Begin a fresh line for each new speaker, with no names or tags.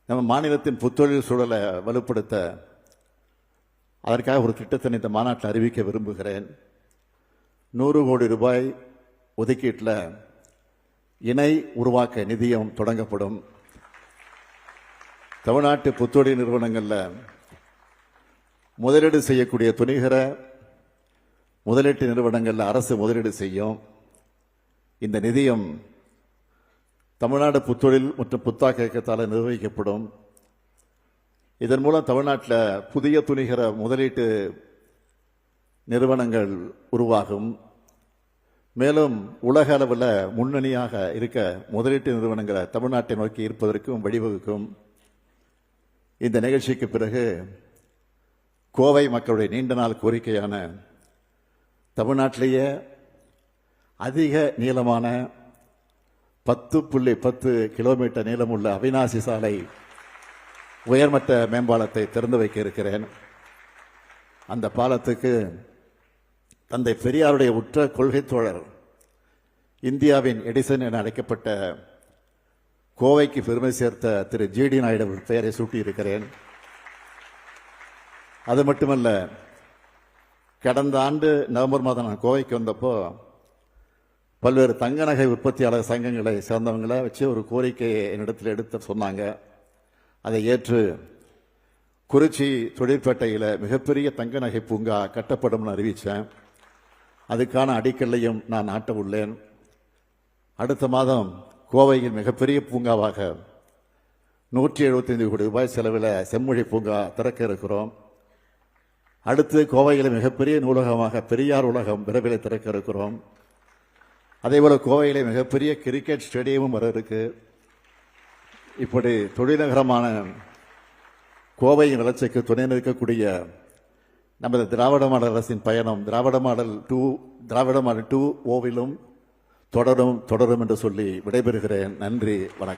நம்ம மாநிலத்தின் புத்தொழில் சூழலை வலுப்படுத்த அதற்காக ஒரு திட்டத்தை இந்த மாநாட்டில் அறிவிக்க விரும்புகிறேன். 100 கோடி ரூபாய் ஒதுக்கீட்டில் இணை உருவாக்க நிதியம் தொடங்கப்படும். தமிழ்நாட்டு புத்தொழில் நிறுவனங்களில் முதலீடு செய்யக்கூடிய துணிகர முதலீட்டு நிறுவனங்களில் அரசு முதலீடு செய்யும். இந்த நிதியம் தமிழ்நாடு புத்தொழில் மற்றும் புத்தாக்க இயக்கத்தால் நிர்வகிக்கப்படும். இதன் மூலம் தமிழ்நாட்டில் புதிய துணிகர முதலீட்டு நிறுவனங்கள் உருவாகும். மேலும் உலக அளவில் முன்னணியாக இருக்க முதலீட்டு நிறுவனங்களை தமிழ்நாட்டை நோக்கி இருப்பதற்கும் வழிவகுக்கும். இந்த நிகழ்ச்சிக்கு பிறகு கோவை மக்களுடைய நீண்ட நாள் கோரிக்கையான தமிழ்நாட்டிலேயே அதிக நீளமான 10.10 கிலோமீட்டர் நீளமுள்ள அவிநாசி சாலை உயர்மட்ட மேம்பாலத்தை திறந்து வைக்க இருக்கிறேன். அந்த பாலத்துக்கு தந்தை பெரியாருடைய உற்ற கொள்கை தோழர், இந்தியாவின் எடிசன் என அழைக்கப்பட்ட கோவைக்கு பெருமை சேர்த்த திரு ஜிடி நாயுடு பெயரை சூட்டியிருக்கிறேன். அது மட்டுமல்ல, கடந்த ஆண்டு நவம்பர் மாதம் நான் கோவைக்கு வந்தப்போ பல்வேறு தங்க நகை உற்பத்தியாளர் சங்கங்களை சேர்ந்தவங்களை வச்சு ஒரு கோரிக்கையை என்னிடத்தில் எடுத்து சொன்னாங்க. அதை ஏற்று குறிச்சி தொழிற்பேட்டையில் மிகப்பெரிய தங்க நகை பூங்கா கட்டப்படும்னு அறிவித்தேன். அதுக்கான அடிக்கல்லையும் நான் நாட்ட உள்ளேன். அடுத்த மாதம் கோவையில் மிகப்பெரிய பூங்காவாக 175 கோடி ரூபாய் செலவில் செம்மொழி பூங்கா திறக்க இருக்கிறோம். அடுத்து கோவையில் மிகப்பெரிய நூலகமாக பெரியார் உலகம் விரைவில் திறக்க இருக்கிறோம். அதேபோல கோவையில் மிகப்பெரிய கிரிக்கெட் ஸ்டேடியமும் வர இருக்கு. இப்படி தொழில்நகரமான கோவையின் வளர்ச்சிக்கு துணை நிற்கக்கூடிய நமது திராவிட மாடல் அரசின் பயணம் திராவிட மாடல் 2 ஓவிலும் தொடரும் என்று சொல்லி விடைபெறுகிறேன். நன்றி, வணக்கம்.